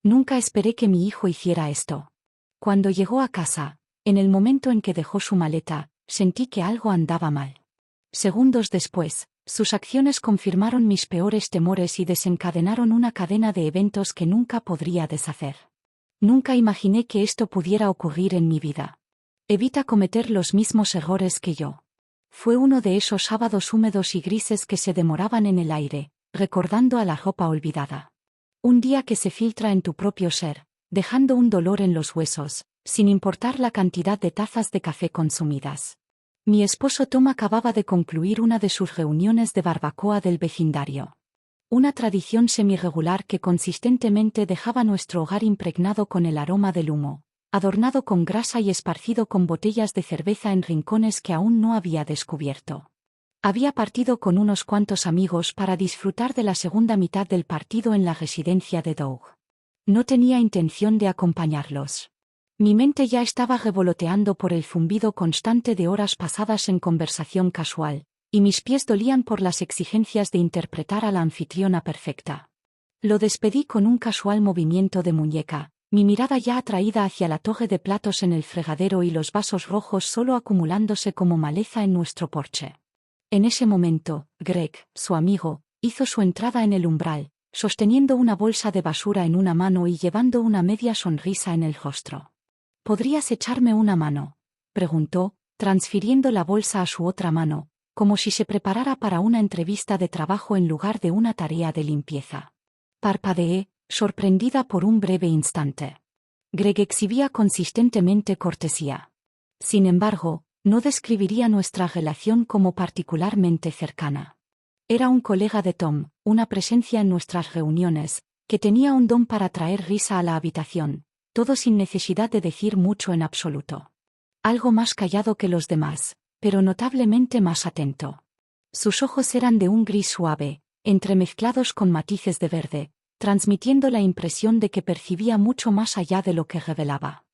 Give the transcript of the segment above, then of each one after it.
Nunca esperé que mi hijo hiciera esto. Cuando llegó a casa, en el momento en que dejó su maleta, sentí que algo andaba mal. Segundos después, sus acciones confirmaron mis peores temores y desencadenaron una cadena de eventos que nunca podría deshacer. Nunca imaginé que esto pudiera ocurrir en mi vida. Evita cometer los mismos errores que yo. Fue uno de esos sábados húmedos y grises que se demoraban en el aire, recordando a la ropa olvidada. Un día que se filtra en tu propio ser, dejando un dolor en los huesos, sin importar la cantidad de tazas de café consumidas. Mi esposo Tom acababa de concluir una de sus reuniones de barbacoa del vecindario. Una tradición semirregular que consistentemente dejaba nuestro hogar impregnado con el aroma del humo, adornado con grasa y esparcido con botellas de cerveza en rincones que aún no había descubierto. Había partido con unos cuantos amigos para disfrutar de la segunda mitad del partido en la residencia de Doug. No tenía intención de acompañarlos. Mi mente ya estaba revoloteando por el zumbido constante de horas pasadas en conversación casual, y mis pies dolían por las exigencias de interpretar a la anfitriona perfecta. Lo despedí con un casual movimiento de muñeca, mi mirada ya atraída hacia la torre de platos en el fregadero y los vasos rojos solo acumulándose como maleza en nuestro porche. En ese momento, Greg, su amigo, hizo su entrada en el umbral, sosteniendo una bolsa de basura en una mano y llevando una media sonrisa en el rostro. ¿Podrías echarme una mano?, preguntó, transfiriendo la bolsa a su otra mano, como si se preparara para una entrevista de trabajo en lugar de una tarea de limpieza. Parpadeé, sorprendida por un breve instante. Greg exhibía consistentemente cortesía. Sin embargo, no describiría nuestra relación como particularmente cercana. Era un colega de Tom, una presencia en nuestras reuniones, que tenía un don para traer risa a la habitación, todo sin necesidad de decir mucho en absoluto. Algo más callado que los demás, pero notablemente más atento. Sus ojos eran de un gris suave, entremezclados con matices de verde, transmitiendo la impresión de que percibía mucho más allá de lo que revelaba.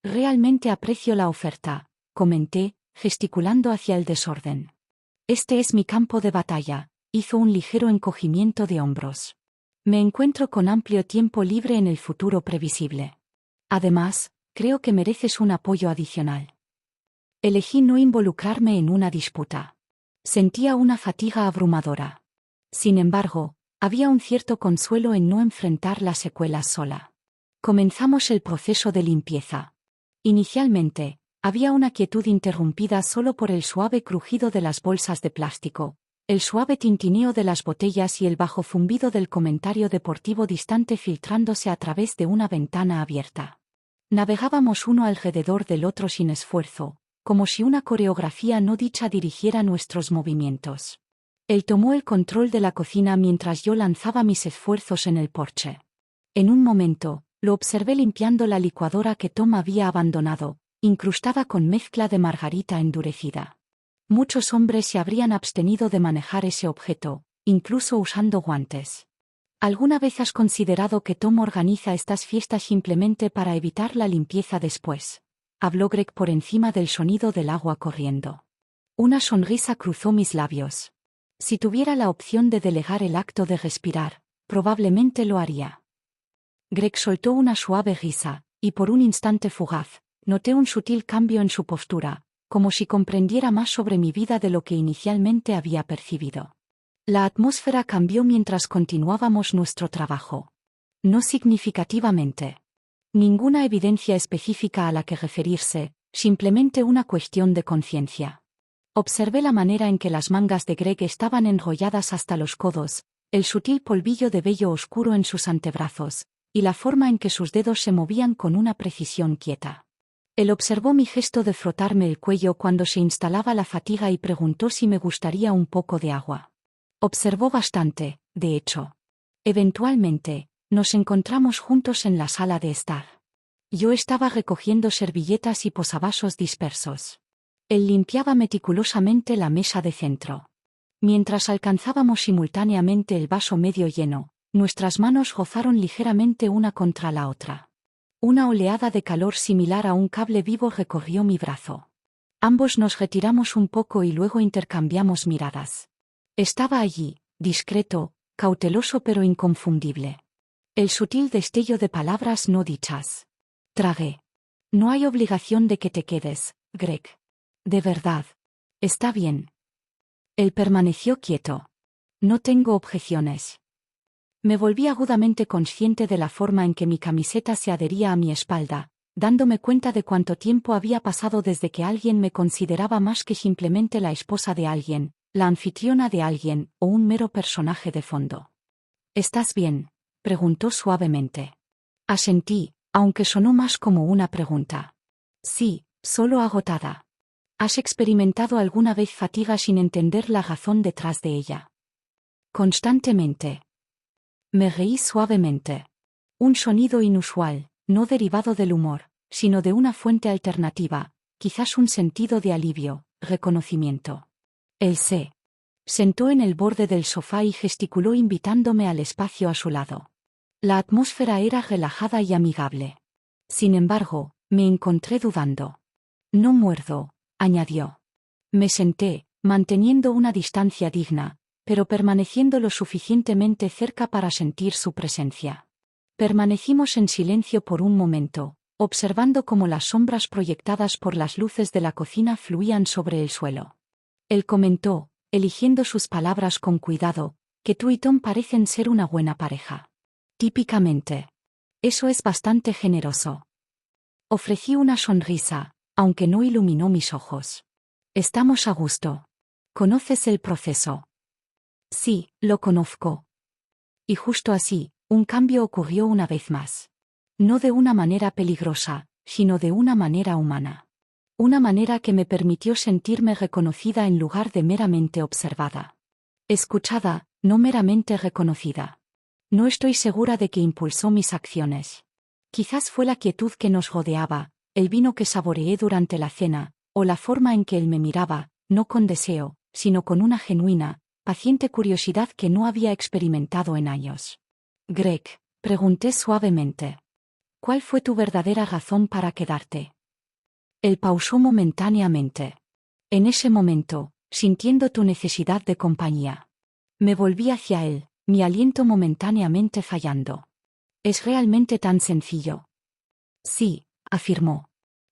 Realmente aprecio la oferta, comenté, gesticulando hacia el desorden. Este es mi campo de batalla, hizo un ligero encogimiento de hombros. Me encuentro con amplio tiempo libre en el futuro previsible. Además, creo que mereces un apoyo adicional. Elegí no involucrarme en una disputa. Sentía una fatiga abrumadora. Sin embargo, había un cierto consuelo en no enfrentar las secuelas sola. Comenzamos el proceso de limpieza. Inicialmente, había una quietud interrumpida solo por el suave crujido de las bolsas de plástico, el suave tintineo de las botellas y el bajo zumbido del comentario deportivo distante filtrándose a través de una ventana abierta. Navegábamos uno alrededor del otro sin esfuerzo, como si una coreografía no dicha dirigiera nuestros movimientos. Él tomó el control de la cocina mientras yo lanzaba mis esfuerzos en el porche. En un momento, lo observé limpiando la licuadora que Tom había abandonado, incrustada con mezcla de margarita endurecida. Muchos hombres se habrían abstenido de manejar ese objeto, incluso usando guantes. ¿Alguna vez has considerado que Tom organiza estas fiestas simplemente para evitar la limpieza después? Habló Greg por encima del sonido del agua corriendo. Una sonrisa cruzó mis labios. Si tuviera la opción de delegar el acto de respirar, probablemente lo haría. Greg soltó una suave risa, y por un instante fugaz, noté un sutil cambio en su postura, como si comprendiera más sobre mi vida de lo que inicialmente había percibido. La atmósfera cambió mientras continuábamos nuestro trabajo. No significativamente. Ninguna evidencia específica a la que referirse, simplemente una cuestión de conciencia. Observé la manera en que las mangas de Greg estaban enrolladas hasta los codos, el sutil polvillo de vello oscuro en sus antebrazos, y la forma en que sus dedos se movían con una precisión quieta. Él observó mi gesto de frotarme el cuello cuando se instalaba la fatiga y preguntó si me gustaría un poco de agua. Observó bastante, de hecho. Eventualmente, nos encontramos juntos en la sala de estar. Yo estaba recogiendo servilletas y posavasos dispersos. Él limpiaba meticulosamente la mesa de centro. Mientras alcanzábamos simultáneamente el vaso medio lleno, nuestras manos rozaron ligeramente una contra la otra. Una oleada de calor similar a un cable vivo recorrió mi brazo. Ambos nos retiramos un poco y luego intercambiamos miradas. Estaba allí, discreto, cauteloso pero inconfundible. El sutil destello de palabras no dichas. Tragué. No hay obligación de que te quedes, Greg. De verdad. Está bien. Él permaneció quieto. No tengo objeciones. Me volví agudamente consciente de la forma en que mi camiseta se adhería a mi espalda, dándome cuenta de cuánto tiempo había pasado desde que alguien me consideraba más que simplemente la esposa de alguien, la anfitriona de alguien o un mero personaje de fondo. ¿Estás bien?, preguntó suavemente. Asentí, aunque sonó más como una pregunta. Sí, solo agotada. ¿Has experimentado alguna vez fatiga sin entender la razón detrás de ella? Constantemente. Me reí suavemente. Un sonido inusual, no derivado del humor, sino de una fuente alternativa, quizás un sentido de alivio, reconocimiento. Él se sentó en el borde del sofá y gesticuló invitándome al espacio a su lado. La atmósfera era relajada y amigable. Sin embargo, me encontré dudando. No muerdo, añadió. Me senté, manteniendo una distancia digna, pero permaneciendo lo suficientemente cerca para sentir su presencia. Permanecimos en silencio por un momento, observando cómo las sombras proyectadas por las luces de la cocina fluían sobre el suelo. Él comentó, eligiendo sus palabras con cuidado, que tú y Tom parecen ser una buena pareja. Típicamente. Eso es bastante generoso. Ofrecí una sonrisa, aunque no iluminó mis ojos. Estamos a gusto. ¿Conoces el proceso? Sí, lo conozco. Y justo así, un cambio ocurrió una vez más. No de una manera peligrosa, sino de una manera humana. Una manera que me permitió sentirme reconocida en lugar de meramente observada. Escuchada, no meramente reconocida. No estoy segura de que impulsó mis acciones. Quizás fue la quietud que nos rodeaba, el vino que saboreé durante la cena, o la forma en que él me miraba, no con deseo, sino con una genuina, paciente curiosidad que no había experimentado en años. Greg, pregunté suavemente. ¿Cuál fue tu verdadera razón para quedarte? Él pausó momentáneamente. En ese momento, sintiendo tu necesidad de compañía. Me volví hacia él, mi aliento momentáneamente fallando. ¿Es realmente tan sencillo? Sí, afirmó.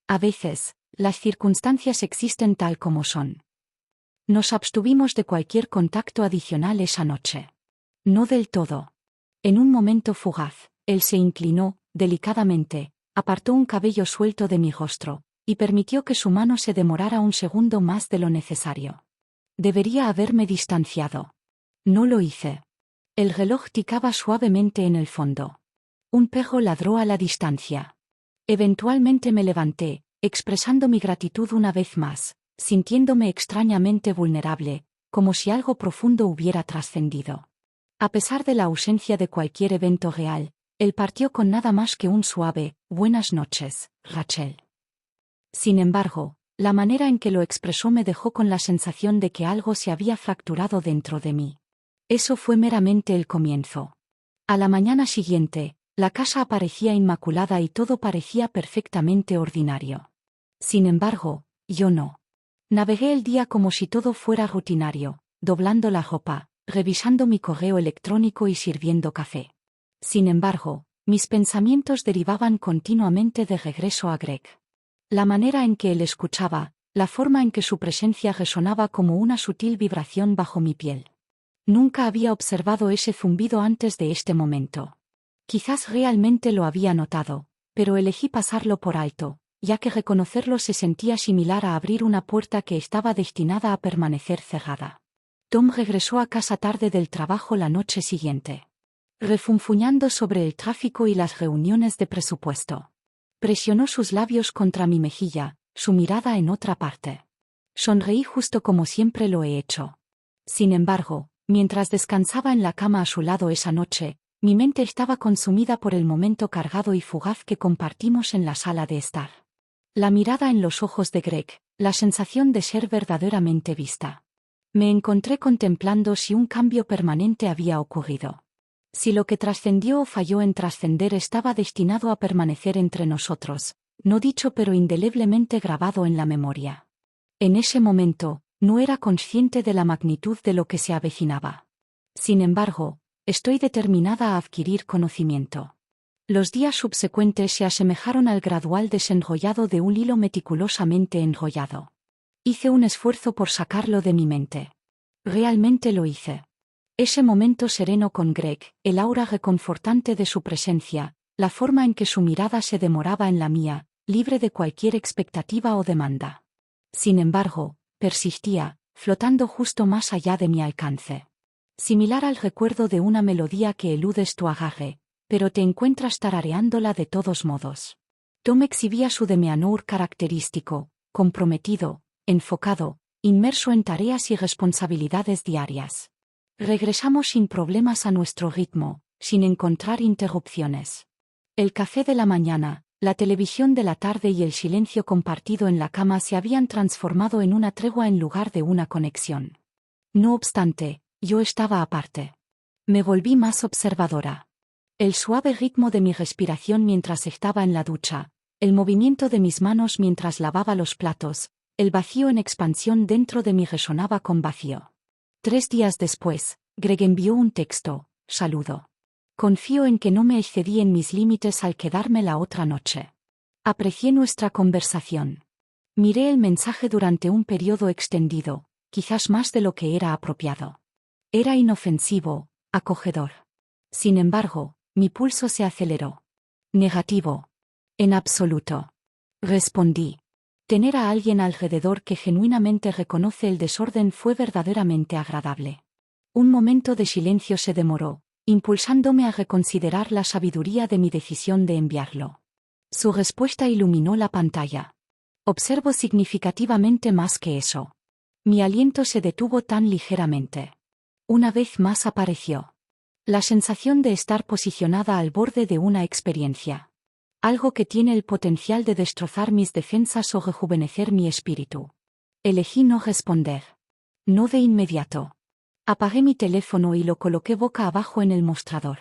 A veces, las circunstancias existen tal como son. Nos abstuvimos de cualquier contacto adicional esa noche. No del todo. En un momento fugaz, él se inclinó, delicadamente, apartó un cabello suelto de mi rostro, y permitió que su mano se demorara un segundo más de lo necesario. Debería haberme distanciado. No lo hice. El reloj ticaba suavemente en el fondo. Un perro ladró a la distancia. Eventualmente me levanté, expresando mi gratitud una vez más, sintiéndome extrañamente vulnerable, como si algo profundo hubiera trascendido. A pesar de la ausencia de cualquier evento real, él partió con nada más que un suave, «Buenas noches, Rachel». Sin embargo, la manera en que lo expresó me dejó con la sensación de que algo se había fracturado dentro de mí. Eso fue meramente el comienzo. A la mañana siguiente, la casa aparecía inmaculada y todo parecía perfectamente ordinario. Sin embargo, yo no. Navegué el día como si todo fuera rutinario, doblando la ropa, revisando mi correo electrónico y sirviendo café. Sin embargo, mis pensamientos derivaban continuamente de regreso a Greg. La manera en que él escuchaba, la forma en que su presencia resonaba como una sutil vibración bajo mi piel. Nunca había observado ese zumbido antes de este momento. Quizás realmente lo había notado, pero elegí pasarlo por alto, ya que reconocerlo se sentía similar a abrir una puerta que estaba destinada a permanecer cerrada. Tom regresó a casa tarde del trabajo la noche siguiente. Refunfuñando sobre el tráfico y las reuniones de presupuesto. Presionó sus labios contra mi mejilla, su mirada en otra parte. Sonreí justo como siempre lo he hecho. Sin embargo, mientras descansaba en la cama a su lado esa noche, mi mente estaba consumida por el momento cargado y fugaz que compartimos en la sala de estar. La mirada en los ojos de Greg, la sensación de ser verdaderamente vista. Me encontré contemplando si un cambio permanente había ocurrido. Si lo que trascendió o falló en trascender estaba destinado a permanecer entre nosotros, no dicho pero indeleblemente grabado en la memoria. En ese momento, no era consciente de la magnitud de lo que se avecinaba. Sin embargo, Estoy determinada a adquirir conocimiento. Los días subsecuentes se asemejaron al gradual desenrollado de un hilo meticulosamente enrollado. Hice un esfuerzo por sacarlo de mi mente. Realmente lo hice. Ese momento sereno con Greg, el aura reconfortante de su presencia, la forma en que su mirada se demoraba en la mía, libre de cualquier expectativa o demanda. Sin embargo, persistía, flotando justo más allá de mi alcance. Similar al recuerdo de una melodía que eludes tu agarre, pero te encuentras tarareándola de todos modos. Tom exhibía su demeanor característico, comprometido, enfocado, inmerso en tareas y responsabilidades diarias. Regresamos sin problemas a nuestro ritmo, sin encontrar interrupciones. El café de la mañana, la televisión de la tarde y el silencio compartido en la cama se habían transformado en una tregua en lugar de una conexión. No obstante, yo estaba aparte. Me volví más observadora. El suave ritmo de mi respiración mientras estaba en la ducha, el movimiento de mis manos mientras lavaba los platos, el vacío en expansión dentro de mí resonaba con vacío. 3 días después, Greg envió un texto: saludo. Confío en que no me excedí en mis límites al quedarme la otra noche. Aprecié nuestra conversación. Miré el mensaje durante un periodo extendido, quizás más de lo que era apropiado. Era inofensivo, acogedor. Sin embargo, mi pulso se aceleró. Negativo. En absoluto. Respondí. Tener a alguien alrededor que genuinamente reconoce el desorden fue verdaderamente agradable. Un momento de silencio se demoró, impulsándome a reconsiderar la sabiduría de mi decisión de enviarlo. Su respuesta iluminó la pantalla. Observo significativamente más que eso. Mi aliento se detuvo tan ligeramente. Una vez más apareció. La sensación de estar posicionada al borde de una experiencia. Algo que tiene el potencial de destrozar mis defensas o rejuvenecer mi espíritu. Elegí no responder. No de inmediato. Apagué mi teléfono y lo coloqué boca abajo en el mostrador.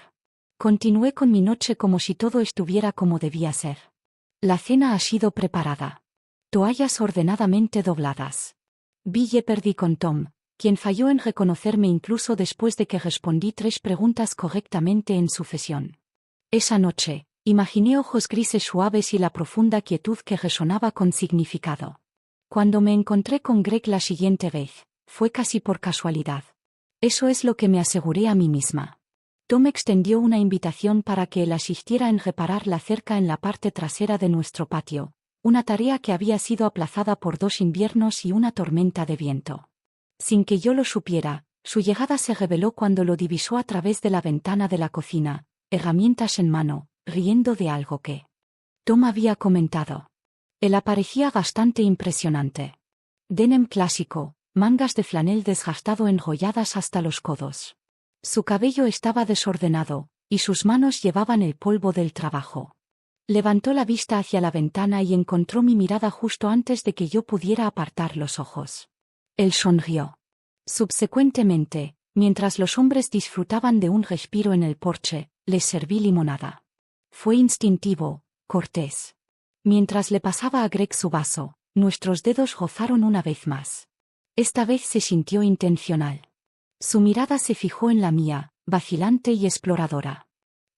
Continué con mi noche como si todo estuviera como debía ser. La cena ha sido preparada. Toallas ordenadamente dobladas. Vi Jeopardy con Tom, quien falló en reconocerme incluso después de que respondí 3 preguntas correctamente en sucesión. Esa noche, imaginé ojos grises suaves y la profunda quietud que resonaba con significado. Cuando me encontré con Greg la siguiente vez, fue casi por casualidad. Eso es lo que me aseguré a mí misma. Tom extendió una invitación para que él asistiera en reparar la cerca en la parte trasera de nuestro patio, una tarea que había sido aplazada por 2 inviernos y una tormenta de viento. Sin que yo lo supiera, su llegada se reveló cuando lo divisó a través de la ventana de la cocina, herramientas en mano, riendo de algo que Tom había comentado. Él aparecía bastante impresionante. Denim clásico, mangas de flanel desgastado enrolladas hasta los codos. Su cabello estaba desordenado, y sus manos llevaban el polvo del trabajo. Levantó la vista hacia la ventana y encontró mi mirada justo antes de que yo pudiera apartar los ojos. Él sonrió. Subsecuentemente, mientras los hombres disfrutaban de un respiro en el porche, les serví limonada. Fue instintivo, cortés. Mientras le pasaba a Greg su vaso, nuestros dedos rozaron una vez más. Esta vez se sintió intencional. Su mirada se fijó en la mía, vacilante y exploradora.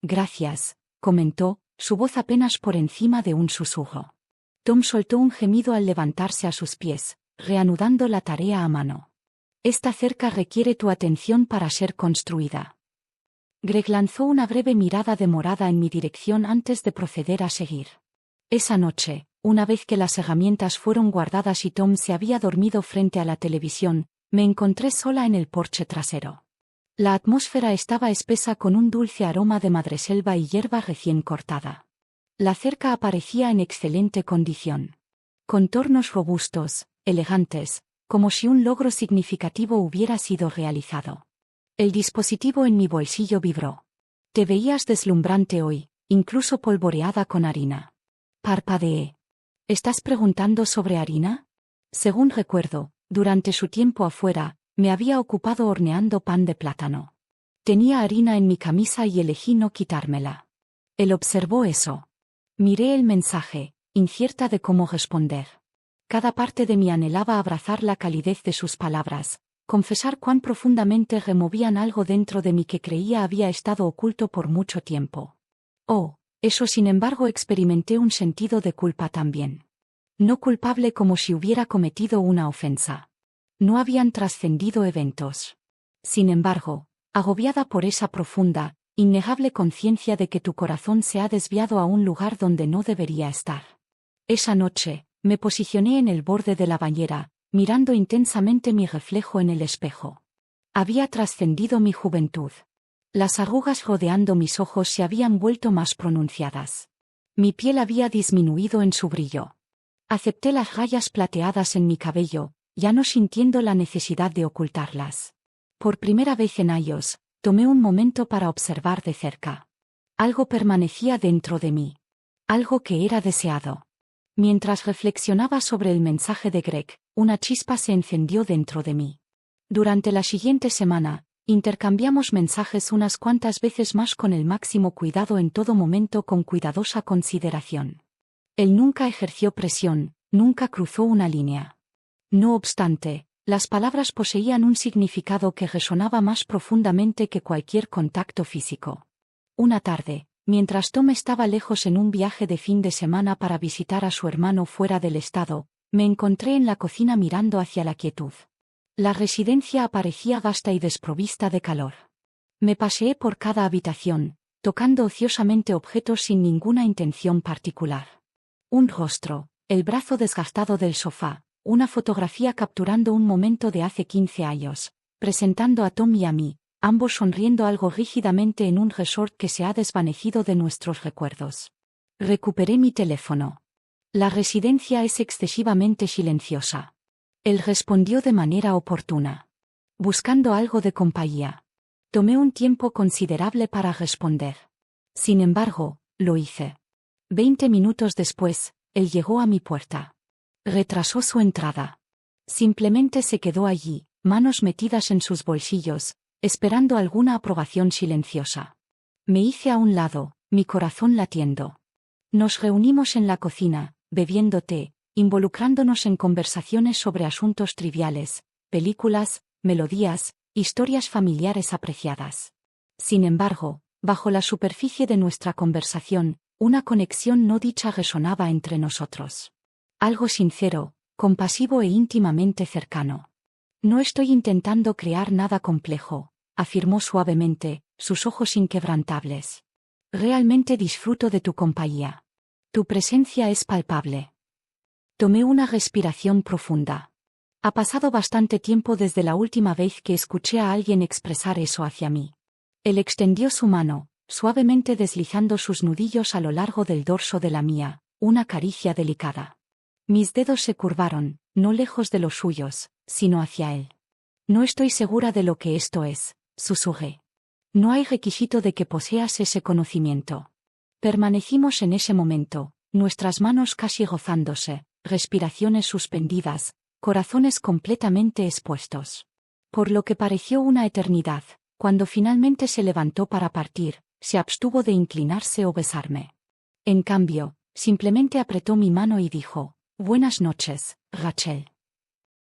Gracias, comentó, su voz apenas por encima de un susurro. Tom soltó un gemido al levantarse a sus pies, reanudando la tarea a mano. Esta cerca requiere tu atención para ser construida. Greg lanzó una breve mirada demorada en mi dirección antes de proceder a seguir. Esa noche, una vez que las herramientas fueron guardadas y Tom se había dormido frente a la televisión, me encontré sola en el porche trasero. La atmósfera estaba espesa con un dulce aroma de madreselva y hierba recién cortada. La cerca aparecía en excelente condición. Contornos robustos, elegantes, como si un logro significativo hubiera sido realizado. El dispositivo en mi bolsillo vibró. Te veías deslumbrante hoy, incluso polvoreada con harina. Parpadeé. ¿Estás preguntando sobre harina? Según recuerdo, durante su tiempo afuera, me había ocupado horneando pan de plátano. Tenía harina en mi camisa y elegí no quitármela. Él observó eso. Miré el mensaje, incierta de cómo responder. Cada parte de mí anhelaba abrazar la calidez de sus palabras, confesar cuán profundamente removían algo dentro de mí que creía había estado oculto por mucho tiempo. Oh, eso sin embargo experimenté un sentido de culpa también. No culpable como si hubiera cometido una ofensa. No habían trascendido eventos. Sin embargo, agobiada por esa profunda, innegable conciencia de que tu corazón se ha desviado a un lugar donde no debería estar. Esa noche, me posicioné en el borde de la bañera, mirando intensamente mi reflejo en el espejo. Había trascendido mi juventud. Las arrugas rodeando mis ojos se habían vuelto más pronunciadas. Mi piel había disminuido en su brillo. Acepté las rayas plateadas en mi cabello, ya no sintiendo la necesidad de ocultarlas. Por primera vez en años, tomé un momento para observar de cerca. Algo permanecía dentro de mí. Algo que era deseado. Mientras reflexionaba sobre el mensaje de Greg, una chispa se encendió dentro de mí. Durante la siguiente semana, intercambiamos mensajes unas cuantas veces más con el máximo cuidado en todo momento con cuidadosa consideración. Él nunca ejerció presión, nunca cruzó una línea. No obstante, las palabras poseían un significado que resonaba más profundamente que cualquier contacto físico. Una tarde, mientras Tom estaba lejos en un viaje de fin de semana para visitar a su hermano fuera del estado, me encontré en la cocina mirando hacia la quietud. La residencia aparecía vasta y desprovista de calor. Me paseé por cada habitación, tocando ociosamente objetos sin ninguna intención particular. Un rostro, el brazo desgastado del sofá, una fotografía capturando un momento de hace 15 años, presentando a Tom y a mí, ambos sonriendo algo rígidamente en un resort que se ha desvanecido de nuestros recuerdos. Recuperé mi teléfono. La residencia es excesivamente silenciosa. Él respondió de manera oportuna. Buscando algo de compañía. Tomé un tiempo considerable para responder. Sin embargo, lo hice. 20 minutos después, él llegó a mi puerta. Retrasó su entrada. Simplemente se quedó allí, manos metidas en sus bolsillos, esperando alguna aprobación silenciosa. Me hice a un lado, mi corazón latiendo. Nos reunimos en la cocina, bebiendo té, involucrándonos en conversaciones sobre asuntos triviales, películas, melodías, historias familiares apreciadas. Sin embargo, bajo la superficie de nuestra conversación, una conexión no dicha resonaba entre nosotros. Algo sincero, compasivo e íntimamente cercano. No estoy intentando crear nada complejo, afirmó suavemente, sus ojos inquebrantables. Realmente disfruto de tu compañía. Tu presencia es palpable. Tomé una respiración profunda. Ha pasado bastante tiempo desde la última vez que escuché a alguien expresar eso hacia mí. Él extendió su mano, suavemente deslizando sus nudillos a lo largo del dorso de la mía, una caricia delicada. Mis dedos se curvaron, no lejos de los suyos, sino hacia él. No estoy segura de lo que esto es, susurré. No hay requisito de que poseas ese conocimiento. Permanecimos en ese momento, nuestras manos casi rozándose, respiraciones suspendidas, corazones completamente expuestos. Por lo que pareció una eternidad, cuando finalmente se levantó para partir, se abstuvo de inclinarse o besarme. En cambio, simplemente apretó mi mano y dijo: «Buenas noches, Rachel».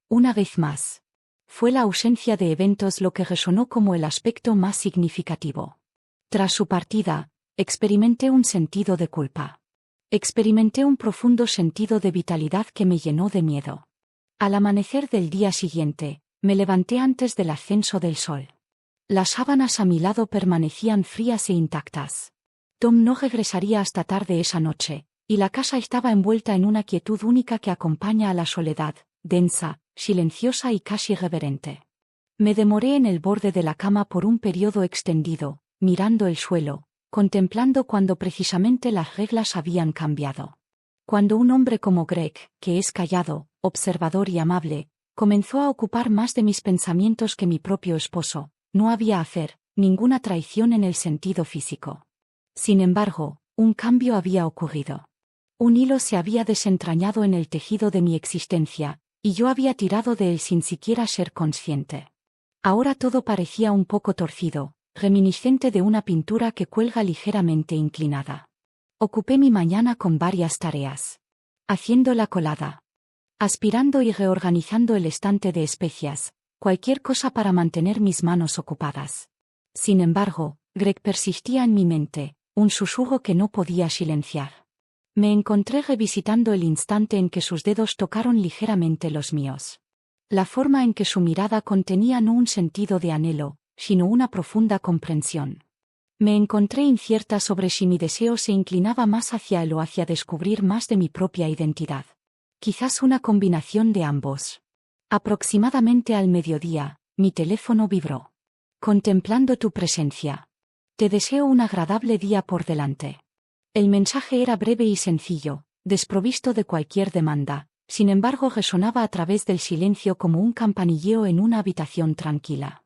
Una vez más. Fue la ausencia de eventos lo que resonó como el aspecto más significativo. Tras su partida, experimenté un sentido de culpa. Experimenté un profundo sentido de vitalidad que me llenó de miedo. Al amanecer del día siguiente, me levanté antes del ascenso del sol. Las sábanas a mi lado permanecían frías e intactas. Tom no regresaría hasta tarde esa noche, y la casa estaba envuelta en una quietud única que acompaña a la soledad, densa, silenciosa y casi reverente. Me demoré en el borde de la cama por un periodo extendido, mirando el suelo, contemplando cuando precisamente las reglas habían cambiado. Cuando un hombre como Greg, que es callado, observador y amable, comenzó a ocupar más de mis pensamientos que mi propio esposo, no había hacer ninguna traición en el sentido físico. Sin embargo, un cambio había ocurrido. Un hilo se había desentrañado en el tejido de mi existencia, y yo había tirado de él sin siquiera ser consciente. Ahora todo parecía un poco torcido, reminiscente de una pintura que cuelga ligeramente inclinada. Ocupé mi mañana con varias tareas. Haciendo la colada. Aspirando y reorganizando el estante de especias, Cualquier cosa para mantener mis manos ocupadas. Sin embargo, Greg persistía en mi mente, un susurro que no podía silenciar. Me encontré revisitando el instante en que sus dedos tocaron ligeramente los míos. La forma en que su mirada contenía no un sentido de anhelo, sino una profunda comprensión. Me encontré incierta sobre si mi deseo se inclinaba más hacia él o hacia descubrir más de mi propia identidad. Quizás una combinación de ambos. Aproximadamente al mediodía, mi teléfono vibró. Contemplando tu presencia. Te deseo un agradable día por delante. El mensaje era breve y sencillo, desprovisto de cualquier demanda, sin embargo resonaba a través del silencio como un campanilleo en una habitación tranquila.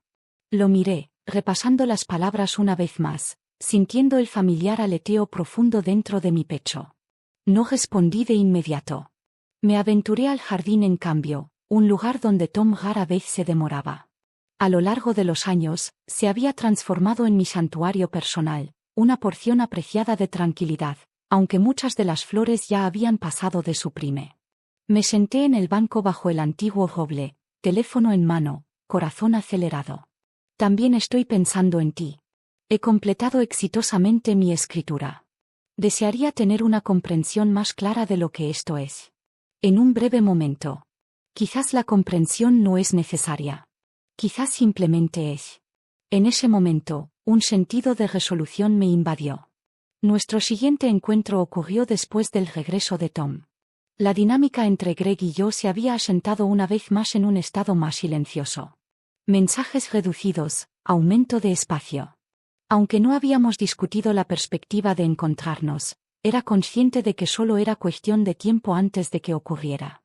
Lo miré, repasando las palabras una vez más, sintiendo el familiar aleteo profundo dentro de mi pecho. No respondí de inmediato. Me aventuré al jardín en cambio, un lugar donde Tom rara vez se demoraba. A lo largo de los años, se había transformado en mi santuario personal, una porción apreciada de tranquilidad, aunque muchas de las flores ya habían pasado de su prime. Me senté en el banco bajo el antiguo roble, teléfono en mano, corazón acelerado. También estoy pensando en ti. He completado exitosamente mi escritura. Desearía tener una comprensión más clara de lo que esto es. En un breve momento. Quizás la comprensión no es necesaria. Quizás simplemente es. En ese momento, un sentido de resolución me invadió. Nuestro siguiente encuentro ocurrió después del regreso de Tom. La dinámica entre Greg y yo se había asentado una vez más en un estado más silencioso. Mensajes reducidos, aumento de espacio. Aunque no habíamos discutido la perspectiva de encontrarnos, era consciente de que solo era cuestión de tiempo antes de que ocurriera.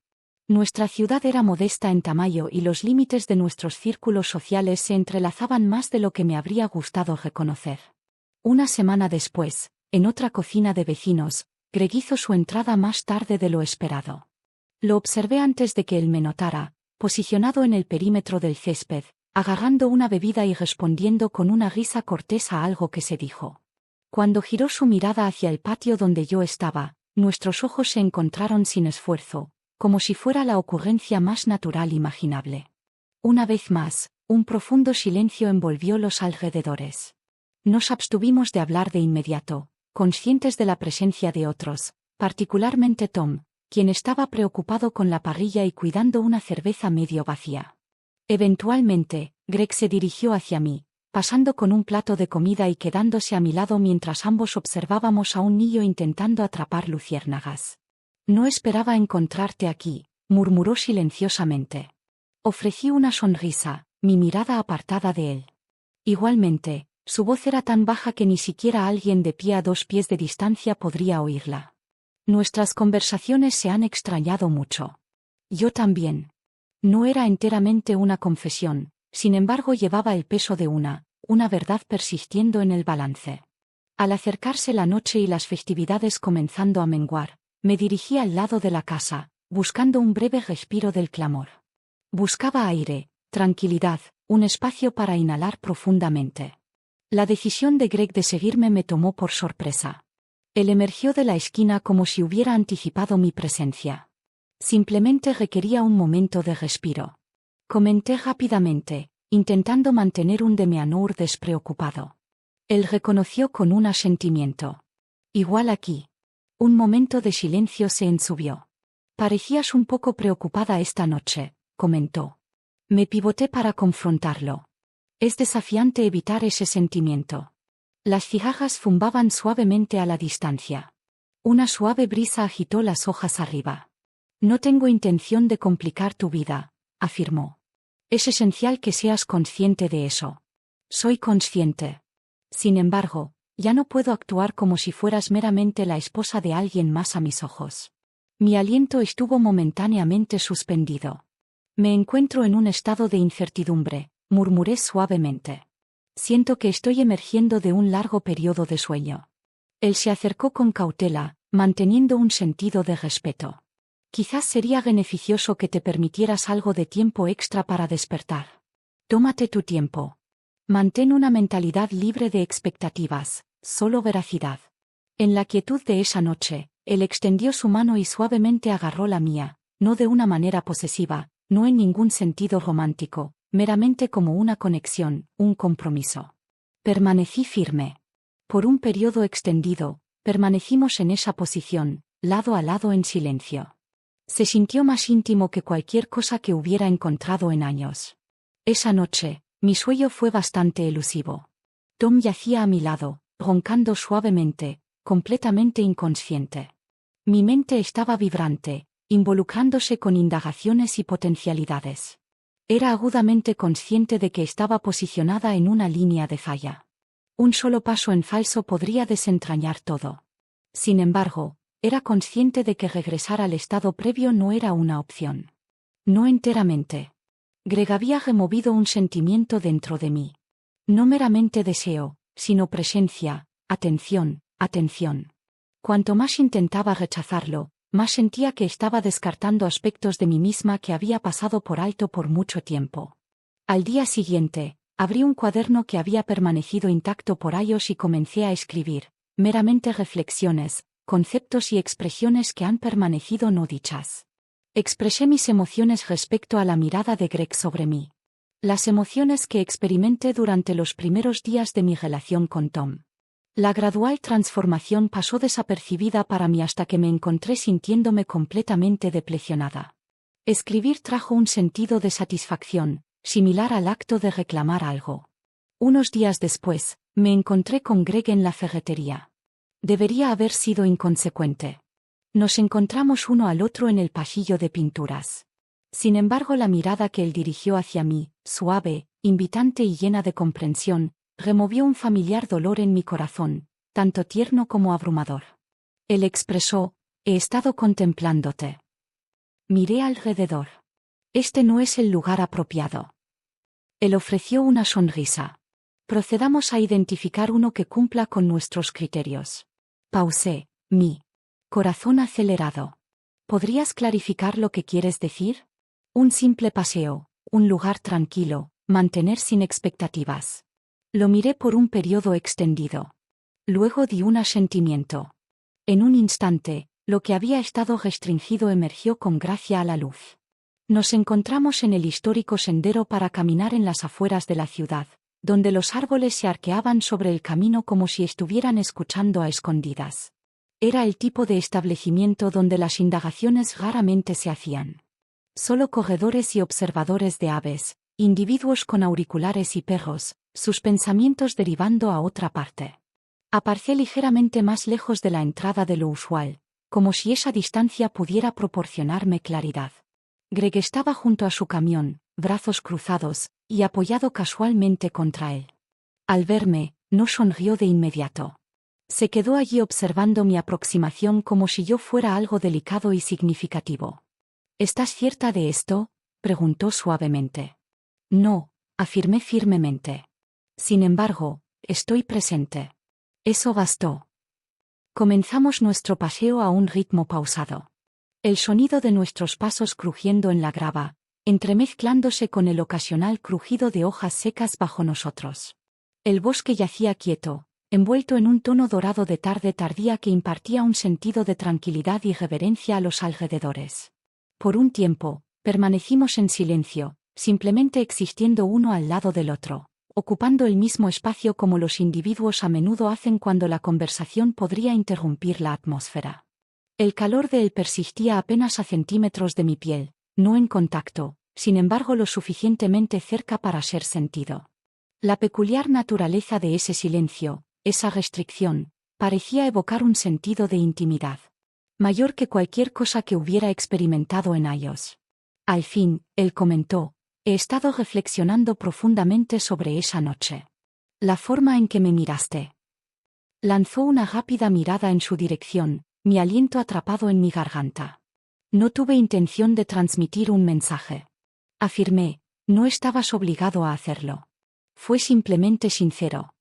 Nuestra ciudad era modesta en tamaño y los límites de nuestros círculos sociales se entrelazaban más de lo que me habría gustado reconocer. Una semana después, en otra cocina de vecinos, Greg hizo su entrada más tarde de lo esperado. Lo observé antes de que él me notara, posicionado en el perímetro del césped, agarrando una bebida y respondiendo con una risa cortés a algo que se dijo. Cuando giró su mirada hacia el patio donde yo estaba, nuestros ojos se encontraron sin esfuerzo, como si fuera la ocurrencia más natural imaginable. Una vez más, un profundo silencio envolvió los alrededores. Nos abstuvimos de hablar de inmediato, conscientes de la presencia de otros, particularmente Tom, quien estaba preocupado con la parrilla y cuidando una cerveza medio vacía. Eventualmente, Greg se dirigió hacia mí, pasando con un plato de comida y quedándose a mi lado mientras ambos observábamos a un niño intentando atrapar luciérnagas. No esperaba encontrarte aquí, murmuró silenciosamente. Ofrecí una sonrisa, mi mirada apartada de él. Igualmente, su voz era tan baja que ni siquiera alguien de pie a 2 pies de distancia podría oírla. Nuestras conversaciones se han extrañado mucho. Yo también. No era enteramente una confesión, sin embargo llevaba el peso de una verdad persistiendo en el balance. Al acercarse la noche y las festividades comenzando a menguar, me dirigí al lado de la casa, buscando un breve respiro del clamor. Buscaba aire, tranquilidad, un espacio para inhalar profundamente. La decisión de Greg de seguirme me tomó por sorpresa. Él emergió de la esquina como si hubiera anticipado mi presencia. Simplemente requería un momento de respiro. Comenté rápidamente, intentando mantener un demi-amour despreocupado. Él reconoció con un asentimiento. Igual aquí. Un momento de silencio se ensubió. Parecías un poco preocupada esta noche, comentó. Me pivoté para confrontarlo. Es desafiante evitar ese sentimiento. Las cigarras zumbaban suavemente a la distancia. Una suave brisa agitó las hojas arriba. No tengo intención de complicar tu vida, afirmó. Es esencial que seas consciente de eso. Soy consciente. Sin embargo, ya no puedo actuar como si fueras meramente la esposa de alguien más a mis ojos. Mi aliento estuvo momentáneamente suspendido. Me encuentro en un estado de incertidumbre, murmuré suavemente. Siento que estoy emergiendo de un largo periodo de sueño. Él se acercó con cautela, manteniendo un sentido de respeto. Quizás sería beneficioso que te permitieras algo de tiempo extra para despertar. Tómate tu tiempo. Mantén una mentalidad libre de expectativas, solo veracidad. En la quietud de esa noche, él extendió su mano y suavemente agarró la mía, no de una manera posesiva, no en ningún sentido romántico, meramente como una conexión, un compromiso. Permanecí firme. Por un periodo extendido, permanecimos en esa posición, lado a lado en silencio. Se sintió más íntimo que cualquier cosa que hubiera encontrado en años. Esa noche, mi sueño fue bastante elusivo. Tom yacía a mi lado, roncando suavemente, completamente inconsciente. Mi mente estaba vibrante, involucrándose con indagaciones y potencialidades. Era agudamente consciente de que estaba posicionada en una línea de falla. Un solo paso en falso podría desentrañar todo. Sin embargo, era consciente de que regresar al estado previo no era una opción. No enteramente. Greg había removido un sentimiento dentro de mí. No meramente deseo, sino presencia, atención, atención. Cuanto más intentaba rechazarlo, más sentía que estaba descartando aspectos de mí misma que había pasado por alto por mucho tiempo. Al día siguiente, abrí un cuaderno que había permanecido intacto por años y comencé a escribir, meramente reflexiones, conceptos y expresiones que han permanecido no dichas. Expresé mis emociones respecto a la mirada de Greg sobre mí. Las emociones que experimenté durante los primeros días de mi relación con Tom. La gradual transformación pasó desapercibida para mí hasta que me encontré sintiéndome completamente deplecionada. Escribir trajo un sentido de satisfacción, similar al acto de reclamar algo. Unos días después, me encontré con Greg en la ferretería. Debería haber sido inconsecuente. Nos encontramos uno al otro en el pasillo de pinturas. Sin embargo, la mirada que él dirigió hacia mí, suave, invitante y llena de comprensión, removió un familiar dolor en mi corazón, tanto tierno como abrumador. Él expresó: «He estado contemplándote». Miré alrededor. «Este no es el lugar apropiado». Él ofreció una sonrisa. «Procedamos a identificar uno que cumpla con nuestros criterios». Pausé, mi corazón acelerado. «¿Podrías clarificar lo que quieres decir?» «Un simple paseo, un lugar tranquilo, mantener sin expectativas». Lo miré por un periodo extendido. Luego di un asentimiento. En un instante, lo que había estado restringido emergió con gracia a la luz. Nos encontramos en el histórico sendero para caminar en las afueras de la ciudad, donde los árboles se arqueaban sobre el camino como si estuvieran escuchando a escondidas. Era el tipo de establecimiento donde las indagaciones raramente se hacían. Solo corredores y observadores de aves, individuos con auriculares y perros, sus pensamientos derivando a otra parte. Aparcé ligeramente más lejos de la entrada de lo usual, como si esa distancia pudiera proporcionarme claridad. Greg estaba junto a su camión, brazos cruzados, y apoyado casualmente contra él. Al verme, no sonrió de inmediato. Se quedó allí observando mi aproximación como si yo fuera algo delicado y significativo. «¿Estás cierta de esto?», preguntó suavemente. «No», afirmé firmemente. «Sin embargo, estoy presente». Eso bastó. Comenzamos nuestro paseo a un ritmo pausado. El sonido de nuestros pasos crujiendo en la grava, entremezclándose con el ocasional crujido de hojas secas bajo nosotros. El bosque yacía quieto, envuelto en un tono dorado de tarde tardía que impartía un sentido de tranquilidad y reverencia a los alrededores. Por un tiempo, permanecimos en silencio, simplemente existiendo uno al lado del otro, ocupando el mismo espacio como los individuos a menudo hacen cuando la conversación podría interrumpir la atmósfera. El calor de él persistía apenas a centímetros de mi piel, no en contacto, sin embargo lo suficientemente cerca para ser sentido. La peculiar naturaleza de ese silencio, esa restricción, parecía evocar un sentido de intimidad, mayor que cualquier cosa que hubiera experimentado en años. Al fin, él comentó: «He estado reflexionando profundamente sobre esa noche. La forma en que me miraste». Lanzó una rápida mirada en su dirección, mi aliento atrapado en mi garganta. «No tuve intención de transmitir un mensaje», afirmé. «No estabas obligado a hacerlo. Fue simplemente sincero».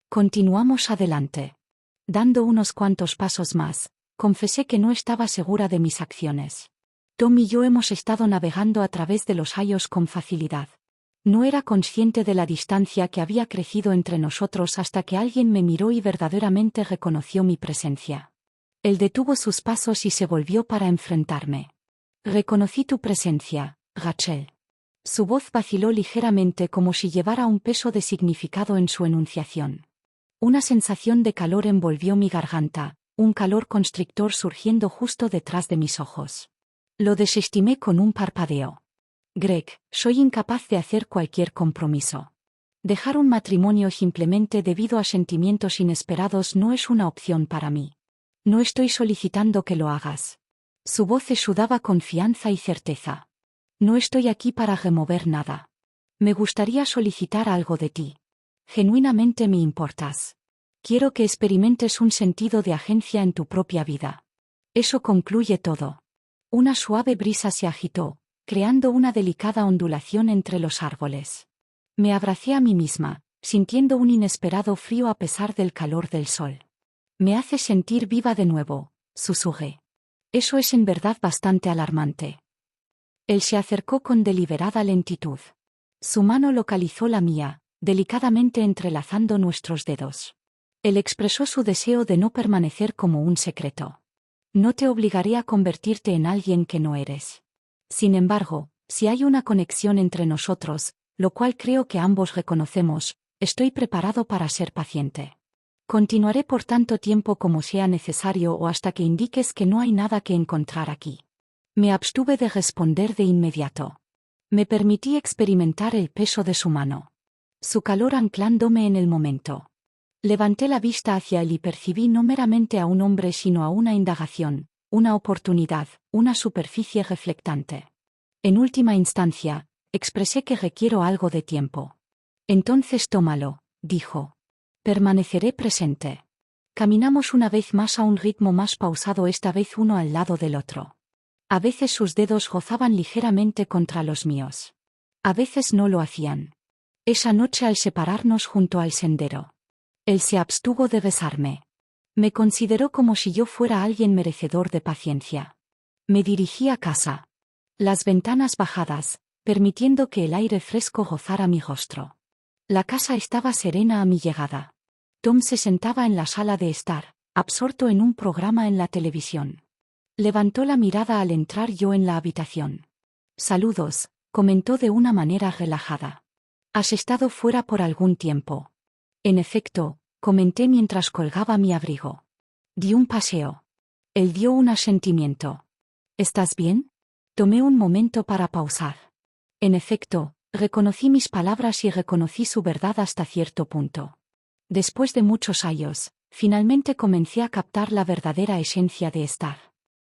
Continuamos adelante. Dando unos cuantos pasos más, confesé que no estaba segura de mis acciones. Tom y yo hemos estado navegando a través de los años con facilidad. No era consciente de la distancia que había crecido entre nosotros hasta que alguien me miró y verdaderamente reconoció mi presencia. Él detuvo sus pasos y se volvió para enfrentarme. «Reconocí tu presencia, Rachel». Su voz vaciló ligeramente como si llevara un peso de significado en su enunciación. Una sensación de calor envolvió mi garganta, un calor constrictor surgiendo justo detrás de mis ojos. Lo desestimé con un parpadeo. Greg, soy incapaz de hacer cualquier compromiso. Dejar un matrimonio simplemente debido a sentimientos inesperados no es una opción para mí. No estoy solicitando que lo hagas. Su voz exudaba confianza y certeza. No estoy aquí para remover nada. Me gustaría solicitar algo de ti. Genuinamente me importas. Quiero que experimentes un sentido de agencia en tu propia vida. Eso concluye todo. Una suave brisa se agitó, creando una delicada ondulación entre los árboles. Me abracé a mí misma, sintiendo un inesperado frío a pesar del calor del sol. Me hace sentir viva de nuevo, susurré. Eso es en verdad bastante alarmante. Él se acercó con deliberada lentitud. Su mano localizó la mía, delicadamente entrelazando nuestros dedos. Él expresó su deseo de no permanecer como un secreto. No te obligaré a convertirte en alguien que no eres. Sin embargo, si hay una conexión entre nosotros, lo cual creo que ambos reconocemos, estoy preparado para ser paciente. Continuaré por tanto tiempo como sea necesario o hasta que indiques que no hay nada que encontrar aquí. Me abstuve de responder de inmediato. Me permití experimentar el peso de su mano. Su calor anclándome en el momento. Levanté la vista hacia él y percibí no meramente a un hombre sino a una indagación, una oportunidad, una superficie reflectante. En última instancia, expresé que requiero algo de tiempo. Entonces tómalo, dijo. Permaneceré presente. Caminamos una vez más a un ritmo más pausado, esta vez uno al lado del otro. A veces sus dedos gozaban ligeramente contra los míos. A veces no lo hacían. Esa noche al separarnos junto al sendero. Él se abstuvo de besarme. Me consideró como si yo fuera alguien merecedor de paciencia. Me dirigí a casa. Las ventanas bajadas, permitiendo que el aire fresco gozara mi rostro. La casa estaba serena a mi llegada. Tom se sentaba en la sala de estar, absorto en un programa en la televisión. Levantó la mirada al entrar yo en la habitación. Saludos, comentó de una manera relajada. ¿Has estado fuera por algún tiempo? En efecto, comenté mientras colgaba mi abrigo. Di un paseo. Él dio un asentimiento. ¿Estás bien? Tomé un momento para pausar. En efecto, reconocí mis palabras y reconocí su verdad hasta cierto punto. Después de muchos años, finalmente comencé a captar la verdadera esencia de estar.